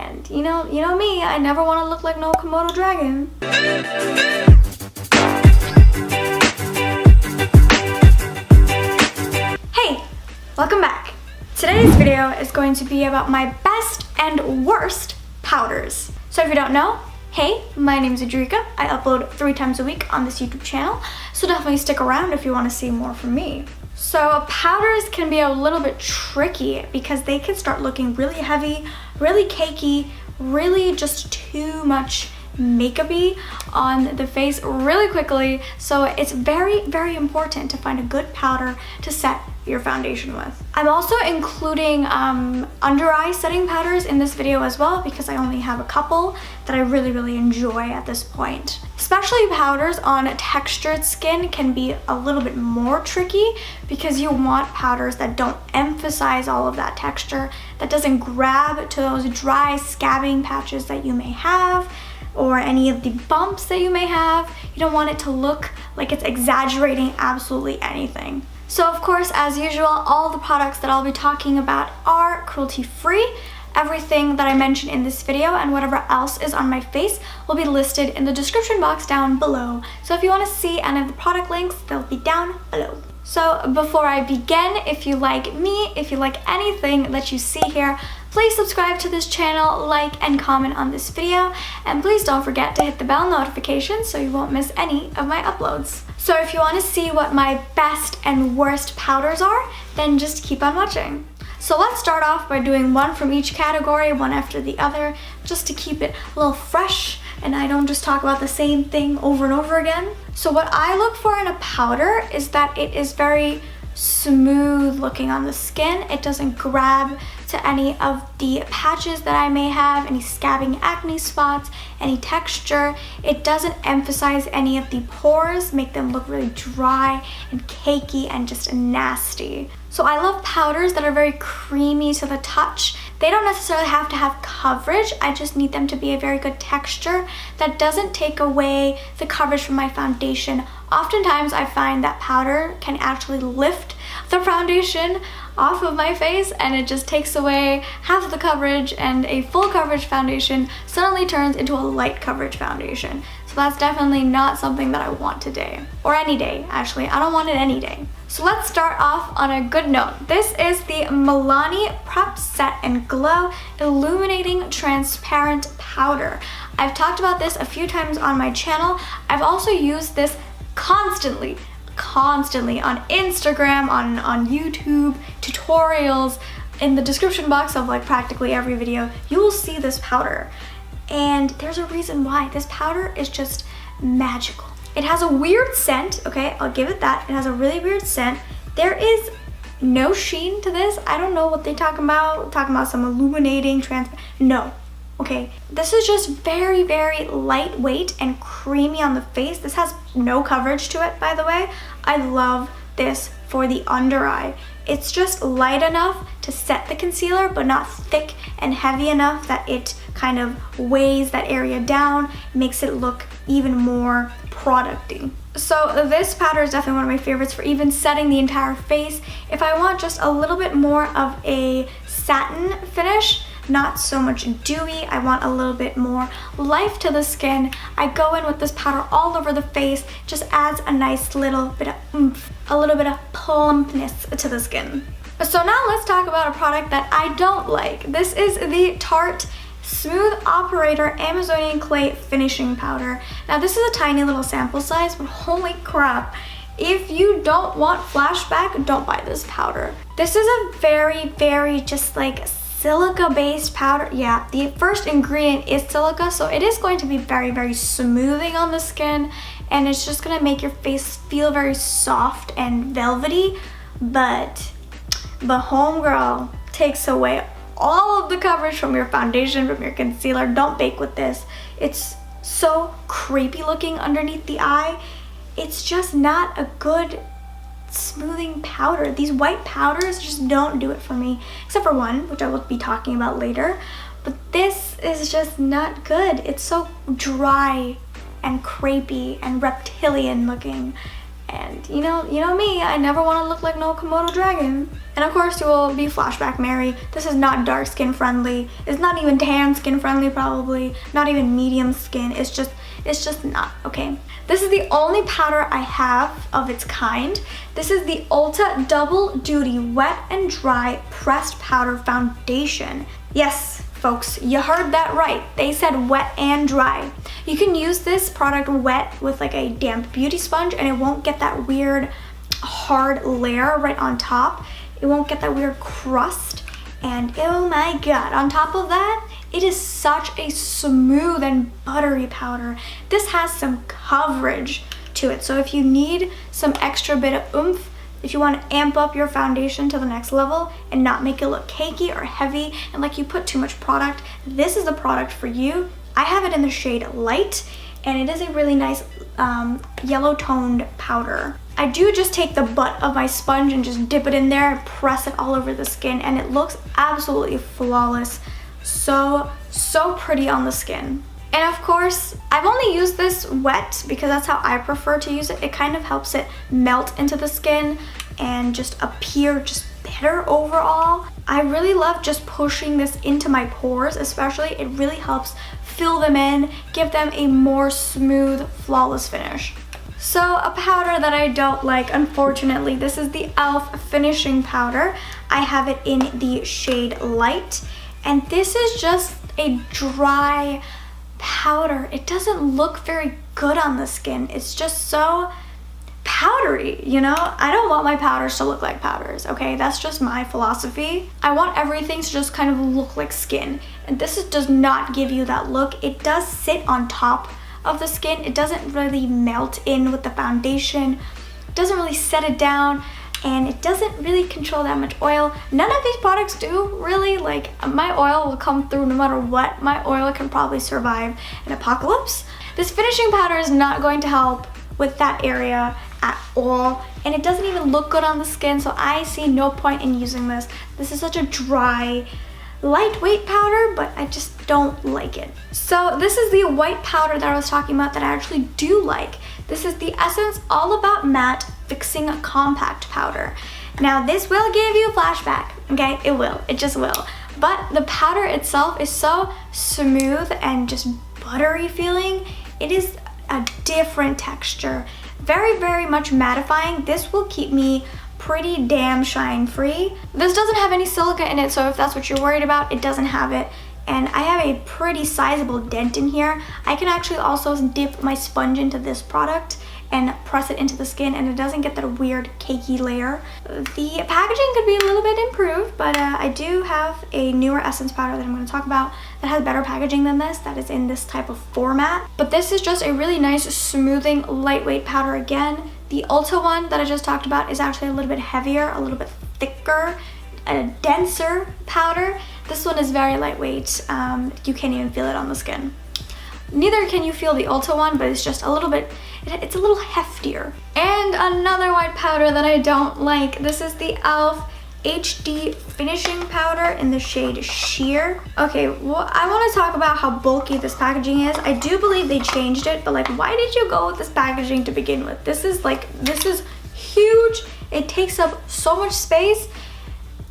And you know me, I never want to look like no Komodo dragon. Hey, welcome back. Today's video is going to be about my best and worst powders. So if you don't know, hey, my name is Adrika. I upload 3 times a week on this YouTube channel, so definitely stick around if you want to see more from me. So powders can be a little bit tricky because they can start looking really heavy, really cakey, really just too much makeup-y on the face really quickly. So it's very, very important to find a good powder to set your foundation with. I'm also including under eye setting powders in this video as well because I only have a couple that I really enjoy at this point. Especially powders on textured skin can be a little bit more tricky because you want powders that don't emphasize all of that texture, that doesn't grab to those dry scabbing patches that you may have, or any of the bumps that you may have. You don't want it to look like it's exaggerating absolutely anything. So of course, as usual, all the products that I'll be talking about are cruelty-free. Everything that I mentioned in this video and whatever else is on my face will be listed in the description box down below. So if you want to see any of the product links, they'll be down below. So before I begin, if you like me, if you like anything that you see here, please subscribe to this channel, like and comment on this video, and please don't forget to hit the bell notification so you won't miss any of my uploads. So if you want to see what my best and worst powders are, then just keep on watching. So let's start off by doing one from each category, one after the other, just to keep it a little fresh and I don't just talk about the same thing over and over again. So what I look for in a powder is that it is very smooth looking on the skin. It doesn't grab to any of the patches that I may have, any scabbing acne spots, any texture. It doesn't emphasize any of the pores, make them look really dry and cakey and just nasty. So I love powders that are very creamy to the touch. They don't necessarily have to have coverage. I just need them to be a very good texture that doesn't take away the coverage from my foundation. Oftentimes I find that powder can actually lift the foundation off of my face and it just takes away half of the coverage, and a full coverage foundation suddenly turns into a light coverage foundation. So that's definitely not something that I want today, or any day actually. I don't want it any day. So let's start off on a good note. This is the Milani Prep Set and Glow Illuminating Transparent Powder. I've talked about this a few times on my channel. I've also used this constantly on Instagram, on YouTube, tutorials. In the description box of like practically every video, you will see this powder. And there's a reason why. This powder is just magical. It has a weird scent, okay? I'll give it that. It has a really weird scent. There is no sheen to this. I don't know what they're talking about. Talking about some illuminating, no. Okay, this is just very lightweight and creamy on the face. This has no coverage to it, by the way. I love this for the under eye. It's just light enough to set the concealer, but not thick and heavy enough that it kind of weighs that area down, makes it look even more producty. So this powder is definitely one of my favorites for even setting the entire face. If I want just a little bit more of a satin finish, not so much dewy, I want a little bit more life to the skin, I go in with this powder all over the face. Just adds a nice little bit of oomph, a little bit of plumpness to the skin. So now let's talk about a product that I don't like. This is the Tarte Smooth Operator Amazonian Clay Finishing Powder. Now this is a tiny little sample size, but holy crap. If you don't want flashback, don't buy this powder. This is a very just like silica based powder. Yeah, the first ingredient is silica, so it is going to be very smoothing on the skin, and it's just gonna make your face feel very soft and velvety, but the homegirl takes away all of the coverage from your foundation, from your concealer. Don't bake with this. It's so creepy looking underneath the eye. It's just not a good smoothing powder. These white powders just don't do it for me, except for one, which I will be talking about later. But this is just not good. It's so dry and crepey and reptilian looking. And you know me, I never want to look like no Komodo dragon. And of course you will be flashback Mary. This is not dark skin friendly. It's not even tan skin friendly probably. Not even medium skin. It's just not, okay? This is the only powder I have of its kind. This is the Ulta Double Duty Wet and Dry Pressed Powder Foundation. Yes, folks, you heard that right. They said wet and dry. You can use this product wet with like a damp beauty sponge and it won't get that weird hard layer right on top. It won't get that weird crust. And oh my god, on top of that, it is such a smooth and buttery powder. This has some coverage to it. So if you need some extra bit of oomph, if you want to amp up your foundation to the next level and not make it look cakey or heavy and like you put too much product, this is the product for you. I have it in the shade Light and it is a really nice yellow toned powder. I do just take the butt of my sponge and just dip it in there and press it all over the skin and it looks absolutely flawless. So pretty on the skin. And of course, I've only used this wet because that's how I prefer to use it. It kind of helps it melt into the skin and just appear just better overall. I really love just pushing this into my pores, especially. It really helps fill them in, give them a more smooth, flawless finish. So a powder that I don't like, unfortunately, this is the e.l.f. finishing powder. I have it in the shade Light, and this is just a dry powder. It doesn't look very good on the skin. It's just so powdery, you know? I don't want my powders to look like powders, okay? That's just my philosophy. I want everything to just kind of look like skin, and this does not give you that look. It does sit on top of the skin. It doesn't really melt in with the foundation. It doesn't really set it down, and it doesn't really control that much oil. None of these products do really. Like, my oil will come through no matter what. My oil can probably survive an apocalypse. This finishing powder is not going to help with that area at all, and it doesn't even look good on the skin, so I see no point in using this. This is such a dry, lightweight powder, but I just don't like it. So this is the white powder that I was talking about that I actually do like. This is the Essence All About Matte Fixing Compact Powder. Now this will give you a flashback, okay? It will, it just will. But the powder itself is so smooth and just buttery feeling. It is a different texture. Very, very much mattifying. This will keep me pretty damn shine free. This doesn't have any silica in it, so if that's what you're worried about, it doesn't have it. And I have a pretty sizable dent in here. I can actually also dip my sponge into this product and press it into the skin, and it doesn't get that weird cakey layer. The packaging could be a little bit improved, but I do have a newer Essence powder that I'm going to talk about that has better packaging than this, that is in this type of format. But this is just a really nice smoothing lightweight powder again. The Ulta one that I just talked about is actually a little bit heavier, a little bit thicker, a denser powder. This one is very lightweight. You can't even feel it on the skin. Neither can you feel the Ulta one, but it's just a little bit, it's a little heftier. And another white powder that I don't like. This is the e.l.f. HD Finishing Powder in the shade Sheer. Okay, well, I want to talk about how bulky this packaging is. I do believe they changed it, but like, why did you go with this packaging to begin with? This is huge. It takes up so much space.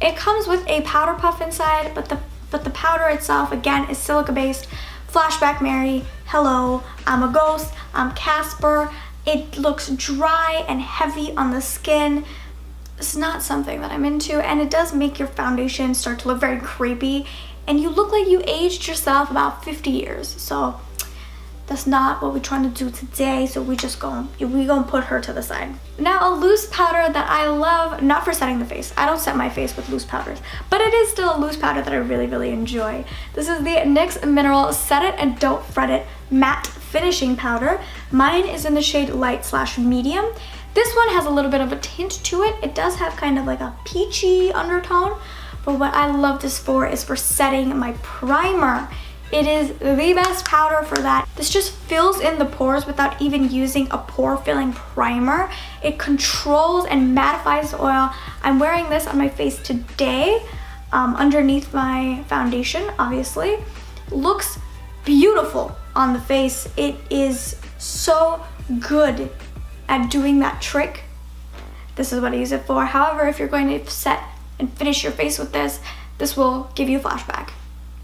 It comes with a powder puff inside, but the powder itself, again, is silica based. Flashback Mary, hello, I'm a ghost, I'm Casper. It looks dry and heavy on the skin. It's not something that I'm into, and it does make your foundation start to look very creepy, and you look like you aged yourself about 50 years. So that's not what we're trying to do today, so we gonna put her to the side. Now, a loose powder that I love, not for setting the face. I don't set my face with loose powders, but it is still a loose powder that I really, really enjoy. This is the NYX Mineral Set It and Don't Fret It Matte Finishing Powder. Mine is in the shade Light/Medium. This one has a little bit of a tint to it. It does have kind of like a peachy undertone, but what I love this for is for setting my primer. It is the best powder for that. This just fills in the pores without even using a pore filling primer. It controls and mattifies the oil. I'm wearing this on my face today, underneath my foundation, obviously. Looks beautiful on the face. It is so good at doing that trick, this is what I use it for. However, if you're going to set and finish your face with this, this will give you a flashback.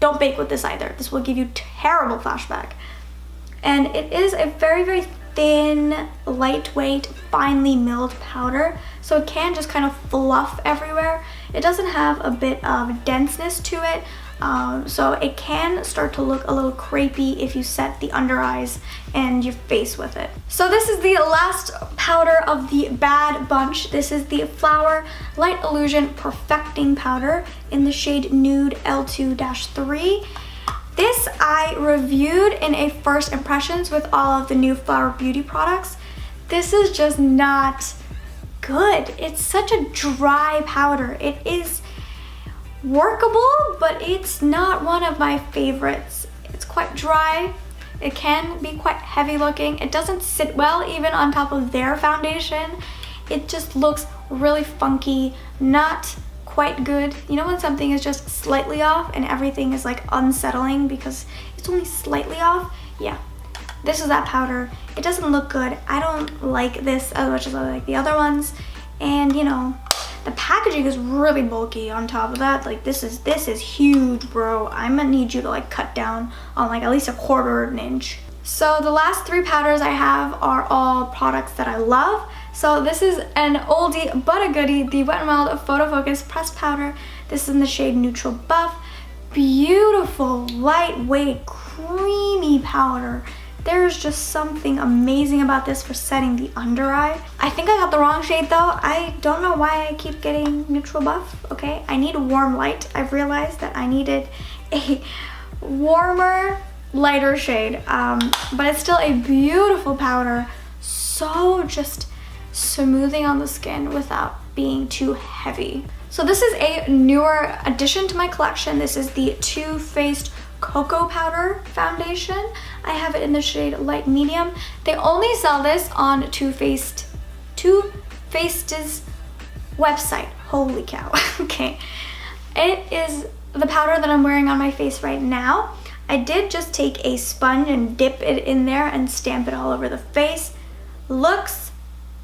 Don't bake with this either. This will give you terrible flashback. And it is a very, very thin, lightweight, finely milled powder, so it can just kind of fluff everywhere. It doesn't have a bit of denseness to it, so it can start to look a little crepey if you set the under eyes and your face with it. So this is the last powder of the bad bunch. This is the Flower Light Illusion Perfecting Powder in the shade Nude L2-3. This I reviewed in a first impressions with all of the new Flower Beauty products. This is just not good. It's such a dry powder. It is workable, but it's not one of my favorites. It's quite dry. It can be quite heavy looking. It doesn't sit well even on top of their foundation. It just looks really funky, not quite good. You know when something is just slightly off and everything is like unsettling because it's only slightly off? Yeah, this is that powder. It doesn't look good. I don't like this as much as I like the other ones. And you know, the packaging is really bulky on top of that. Like this is huge, bro. I'm gonna need you to like cut down on like at least 1/4 inch. So the last 3 powders I have are all products that I love. So this is an oldie but a goodie, the Wet n Wild Photo Focus Pressed Powder. This is in the shade Neutral Buff. Beautiful, lightweight, creamy powder. There's just something amazing about this for setting the under eye. I think I got the wrong shade though. I don't know why I keep getting Neutral Buff, okay? I need a warm light. I've realized that I needed a warmer, lighter shade, but it's still a beautiful powder. So just smoothing on the skin without being too heavy. So this is a newer addition to my collection. This is the Too Faced Cocoa Powder Foundation. I have it in the shade Light Medium. They only sell this on Too Faced's website. Holy cow. Okay. It is the powder that I'm wearing on my face right now. I did just take a sponge and dip it in there and stamp it all over the face. Looks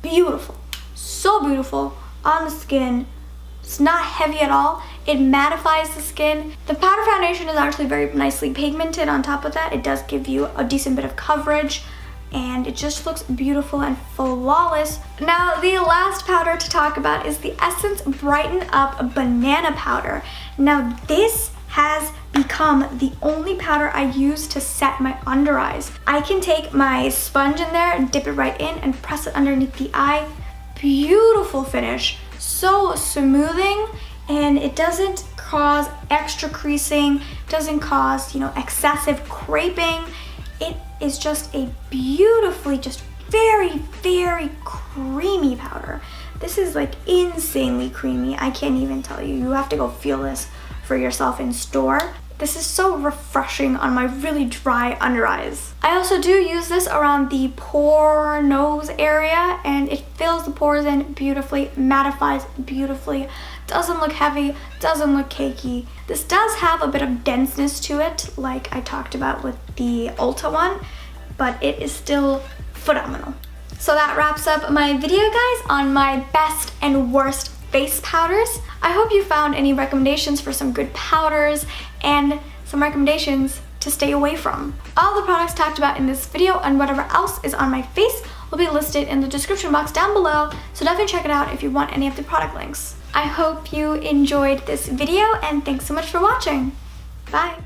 beautiful. So beautiful on the skin. It's not heavy at all. It mattifies the skin. The powder foundation is actually very nicely pigmented on top of that. It does give you a decent bit of coverage and it just looks beautiful and flawless. Now the last powder to talk about is the Essence Brighten Up Banana Powder. Now this has become the only powder I use to set my under eyes. I can take my sponge in there and dip it right in and press it underneath the eye. Beautiful finish, so smoothing, and it doesn't cause extra creasing, doesn't cause, you know, excessive creping. It is just a beautifully, just very, very creamy powder. This is like insanely creamy. I can't even tell you. You have to go feel this for yourself in store. This is so refreshing on my really dry under eyes. I also do use this around the pore nose area and it fills the pores in beautifully, mattifies beautifully, doesn't look heavy, doesn't look cakey. This does have a bit of denseness to it like I talked about with the Ulta one, but it is still phenomenal. So that wraps up my video, guys, on my best and worst face powders. I hope you found any recommendations for some good powders and some recommendations to stay away from. All the products talked about in this video and whatever else is on my face will be listed in the description box down below, so definitely check it out if you want any of the product links. I hope you enjoyed this video and thanks so much for watching. Bye!